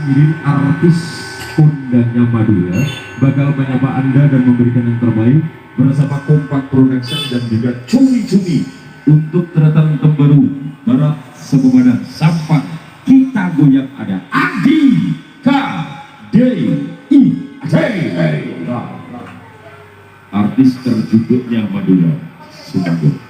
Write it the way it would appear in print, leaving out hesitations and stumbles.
hadirin artis kondangnya Madura bakal menyapa Anda dan memberikan yang terbaik bersama Kompak Production dan juga cumi-cumi untuk teretan tembaru barat sebuah sampah kita goyang ada Adi K D I C artis terjuduknya Madura Sumatera.